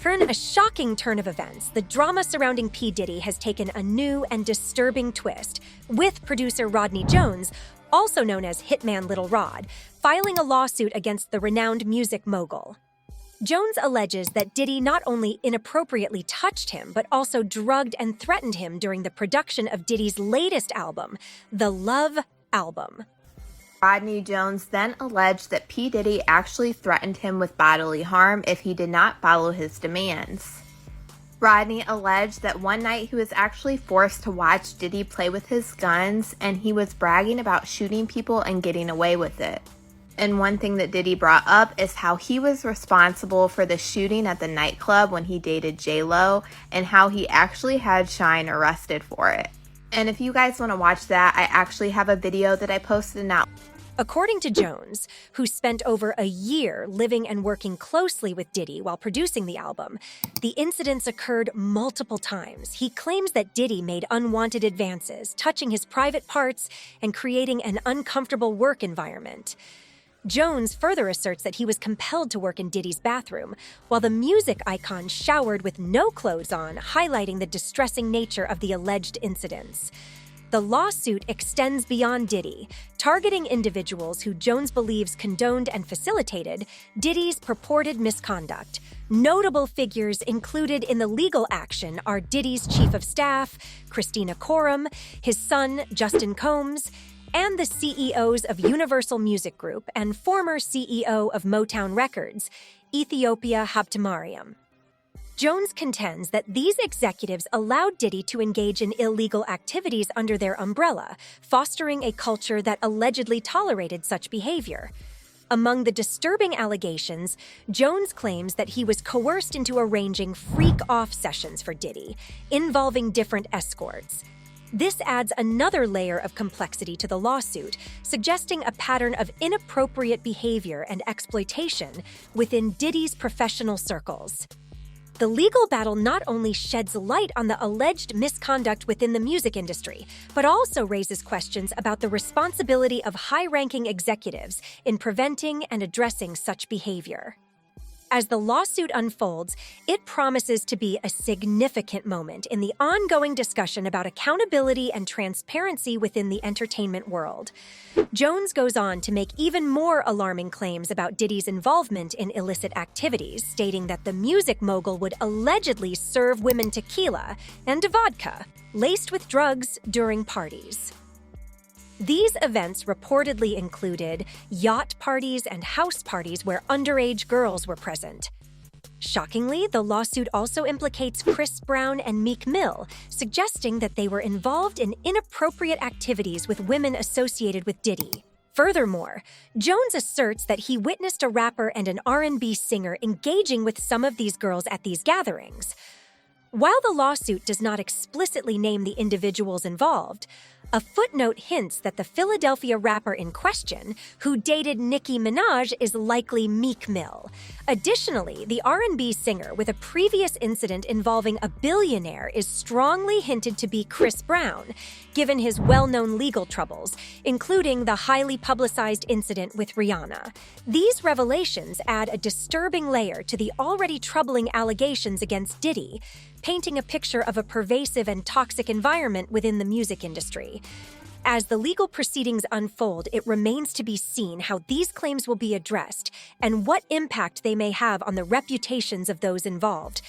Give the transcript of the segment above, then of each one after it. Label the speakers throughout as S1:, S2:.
S1: A shocking turn of events, the drama surrounding P. Diddy has taken a new and disturbing twist, with producer Rodney Jones, also known as Hitman Little Rod, filing a lawsuit against the renowned music mogul. Jones alleges that Diddy not only inappropriately touched him, but also drugged and threatened him during the production of Diddy's latest album, the Love album.
S2: Rodney Jones then alleged that P. Diddy actually threatened him with bodily harm if he did not follow his demands. Rodney alleged that one night he was actually forced to watch Diddy play with his guns, and he was bragging about shooting people and getting away with it. And one thing that Diddy brought up is how he was responsible for the shooting at the nightclub when he dated J-Lo, and how he actually had Shyne arrested for it. And if you guys want to watch that, I actually have a video that I posted now.
S1: According to Jones, who spent over a year living and working closely with Diddy while producing the album, the incidents occurred multiple times. He claims that Diddy made unwanted advances, touching his private parts and creating an uncomfortable work environment. Jones further asserts that he was compelled to work in Diddy's bathroom, while the music icon showered with no clothes on, highlighting the distressing nature of the alleged incidents. The lawsuit extends beyond Diddy, targeting individuals who Jones believes condoned and facilitated Diddy's purported misconduct. Notable figures included in the legal action are Diddy's chief of staff, Christina Korum, his son, Justin Combs, and the CEOs of Universal Music Group and former CEO of Motown Records, 𝒂𝒑𝒉. Jones contends that these executives allowed Diddy to engage in illegal activities under their umbrella, fostering a culture that allegedly tolerated such behavior. Among the disturbing allegations, Jones claims that he was coerced into arranging freak-off sessions for Diddy, involving different escorts. This adds another layer of complexity to the lawsuit, suggesting a pattern of inappropriate behavior and exploitation within Diddy's professional circles. The legal battle not only sheds light on the alleged misconduct within the music industry, but also raises questions about the responsibility of high-ranking executives in preventing and addressing such behavior. As the lawsuit unfolds, it promises to be a significant moment in the ongoing discussion about accountability and transparency within the entertainment world. Jones goes on to make even more alarming claims about Diddy's involvement in illicit activities, stating that the music mogul would allegedly serve women tequila and vodka, laced with drugs, during parties. These events reportedly included yacht parties and house parties where underage girls were present. Shockingly, the lawsuit also implicates Chris Brown and Meek Mill, suggesting that they were involved in inappropriate activities with women associated with Diddy. Furthermore, Jones asserts that he witnessed a rapper and an R&B singer engaging with some of these girls at these gatherings. While the lawsuit does not explicitly name the individuals involved, a footnote hints that the Philadelphia rapper in question, who dated Nicki Minaj, is likely Meek Mill. Additionally, the R&B singer with a previous incident involving a billionaire is strongly hinted to be Chris Brown, given his well-known legal troubles, including the highly publicized incident with Rihanna. These revelations add a disturbing layer to the already troubling allegations against Diddy, painting a picture of a pervasive and toxic environment within the music industry. As the legal proceedings unfold, it remains to be seen how these claims will be addressed and what impact they may have on the reputations of those involved.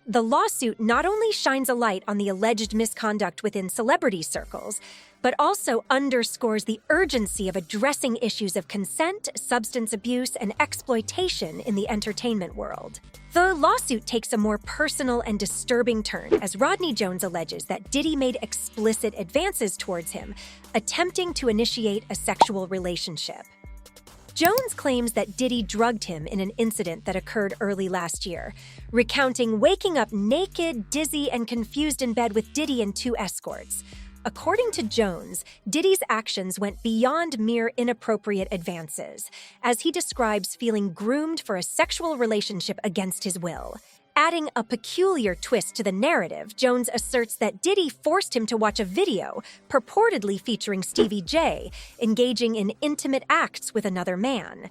S1: The lawsuit not only shines a light on the alleged misconduct within celebrity circles, but also underscores the urgency of addressing issues of consent, substance abuse, and exploitation in the entertainment world. The lawsuit takes a more personal and disturbing turn as Rodney Jones alleges that Diddy made explicit advances towards him, attempting to initiate a sexual relationship. Jones claims that Diddy drugged him in an incident that occurred early last year, recounting waking up naked, dizzy, and confused in bed with Diddy and two escorts. According to Jones, Diddy's actions went beyond mere inappropriate advances, as he describes feeling groomed for a sexual relationship against his will. Adding a peculiar twist to the narrative, Jones asserts that Diddy forced him to watch a video purportedly featuring Stevie J engaging in intimate acts with another man.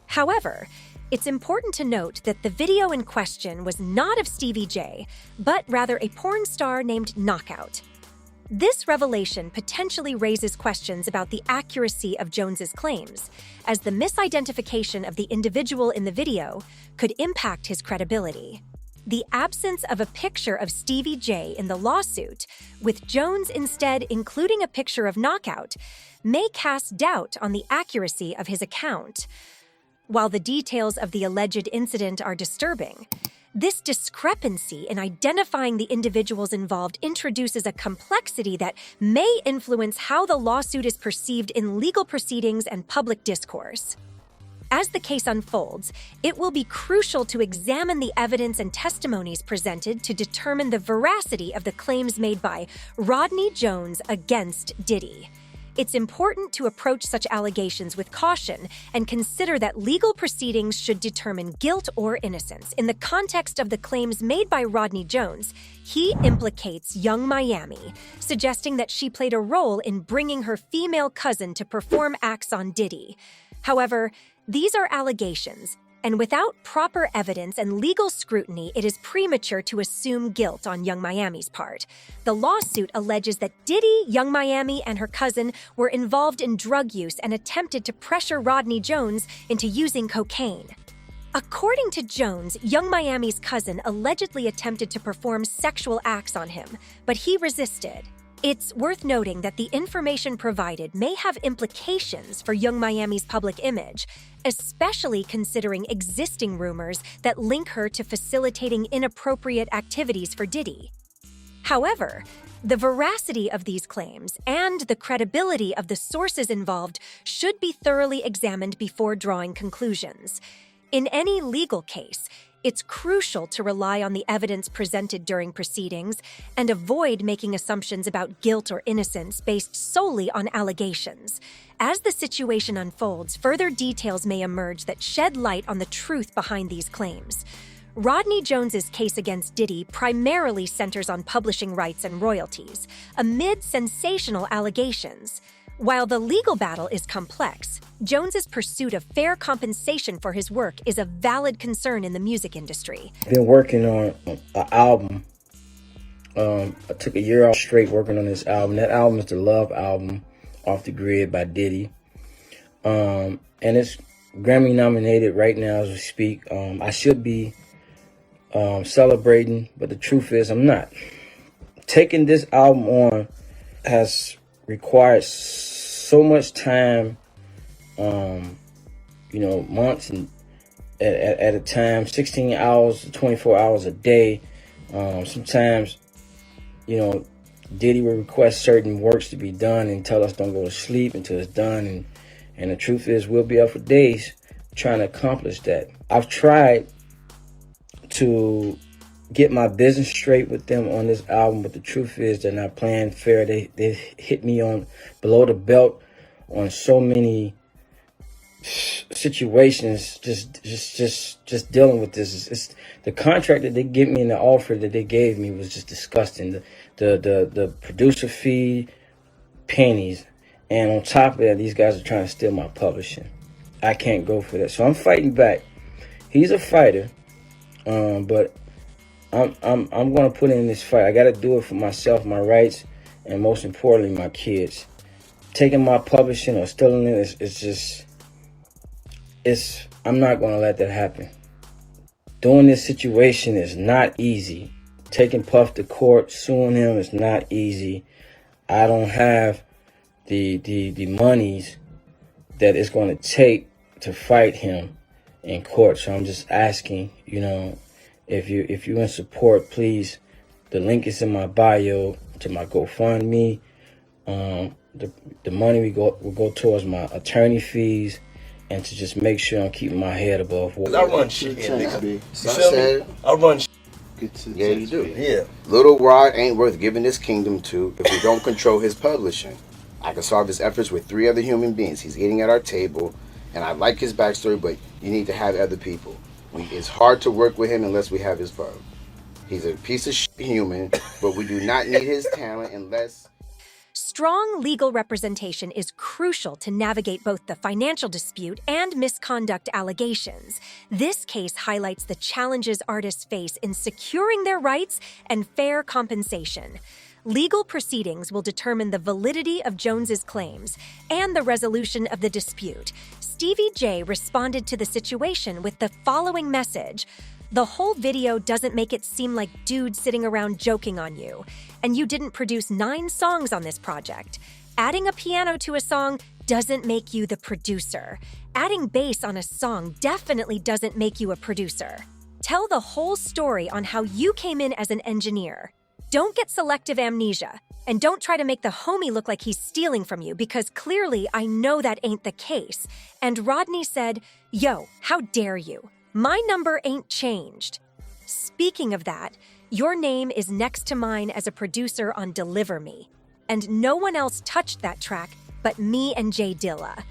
S1: However, It's important to note that the video in question was not of Stevie J, but rather a porn star named Knockout. This revelation potentially raises questions about the accuracy of Jones's claims, as the misidentification of the individual in the video could impact his credibility. The absence of a picture of Stevie J in the lawsuit, with Jones instead including a picture of Knockout, may cast doubt on the accuracy of his account. While the details of the alleged incident are disturbing, this discrepancy in identifying the individuals involved introduces a complexity that may influence how the lawsuit is perceived in legal proceedings and public discourse. As the case unfolds, it will be crucial to examine the evidence and testimonies presented to determine the veracity of the claims made by Rodney Jones against Diddy. It's important to approach such allegations with caution and consider that legal proceedings should determine guilt or innocence. In the context of the claims made by Rodney Jones, he implicates 𝒈𝒐𝒻𝒐𝒏𝒆, suggesting that she played a role in bringing her female cousin to perform acts on Diddy. However, these are allegations, and without proper evidence and legal scrutiny, it is premature to assume guilt on 𝒈𝒐𝒻𝒐's part. The lawsuit alleges that Diddy, 𝒈𝒐𝒻𝒐𝒏𝒆, and her cousin were involved in drug use and attempted to pressure Rodney Jones into using cocaine. According to Jones, 𝒈𝒐𝒻𝒐's cousin allegedly attempted to perform sexual acts on him, but he resisted. It's worth noting that the information provided may have implications for 𝒈𝒐𝒻𝒐's public image, especially considering existing rumors that link her to facilitating inappropriate activities for Diddy. However, the veracity of these claims and the credibility of the sources involved should be thoroughly examined before drawing conclusions. In any legal case, it's crucial to rely on the evidence presented during proceedings and avoid making assumptions about guilt or innocence based solely on allegations. As the situation unfolds, further details may emerge that shed light on the truth behind these claims. Rodney Jones's case against Diddy primarily centers on publishing rights and royalties, amid sensational allegations. While the legal battle is complex, Jones's pursuit of fair compensation for his work is a valid concern in the music industry.
S3: I've been working on an album. I took a year off straight working on this album. That album is the Love album, Off the Grid by Diddy. And it's Grammy nominated right now as we speak. I should be celebrating, but the truth is I'm not. Taking this album on has required so much time, months and at a time, 16 hours to 24 hours a day. Sometimes, Diddy will request certain works to be done and tell us don't go to sleep until it's done. And the truth is we'll be up for days trying to accomplish that. I've tried to get my business straight with them on this album, but the truth is they're not playing fair. They hit me on below the belt on so many situations. Just dealing with this. It's the contract that they give me and the offer that they gave me was just disgusting. The producer fee, pennies, and on top of that, these guys are trying to steal my publishing. I can't go for that, so I'm fighting back. He's a fighter, but I'm gonna put in this fight. I gotta do it for myself, my rights, and most importantly, my kids. Taking my publishing or stealing it I'm not gonna let that happen. Doing this situation is not easy. Taking Puff to court, suing him is not easy. I don't have the monies that it's gonna take to fight him in court. So I'm just asking, if you're in support, please, the link is in my bio to my GoFundMe. The money will go towards my attorney fees and to just make sure I'm keeping my head above water.
S4: I run shit, nigga. I run shit.
S5: Yeah, you do.
S4: Yeah.
S5: Little Rod ain't worth giving his kingdom to if we don't control his publishing. I can solve his efforts with 3 other human beings. He's eating at our table, and I like his backstory, but you need to have other people. It's hard to work with him unless we have his pub. He's a piece of shit human, but we do not need his talent unless...
S1: Strong legal representation is crucial to navigate both the financial dispute and misconduct allegations. This case highlights the challenges artists face in securing their rights and fair compensation. Legal proceedings will determine the validity of Jones's claims and the resolution of the dispute. Stevie J responded to the situation with the following message: "The whole video doesn't make it seem like dudes sitting around joking on you, and you didn't produce 9 songs on this project. Adding a piano to a song doesn't make you the producer. Adding bass on a song definitely doesn't make you a producer. Tell the whole story on how you came in as an engineer. Don't get selective amnesia, and don't try to make the homie look like he's stealing from you, because clearly I know that ain't the case." And Rodney said, "Yo, how dare you? My number ain't changed." Speaking of that, your name is next to mine as a producer on Deliver Me, and no one else touched that track but me and J Dilla.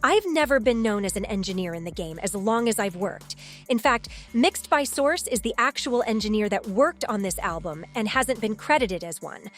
S1: I've never been known as an engineer in the game as long as I've worked. In fact, Mixed by Source is the actual engineer that worked on this album and hasn't been credited as one.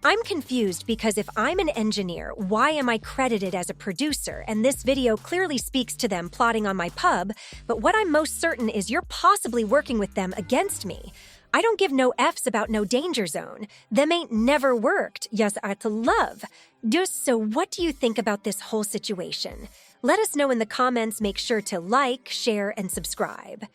S1: I'm confused because if I'm an engineer, why am I credited as a producer? And this video clearly speaks to them plotting on my pub, but what I'm most certain is you're possibly working with them against me. I don't give no Fs about no danger zone. Them ain't never worked. 𝒔𝒊𝒏𝒈. So what do you think about this whole situation? Let us know in the comments. Make sure to like, share, and subscribe.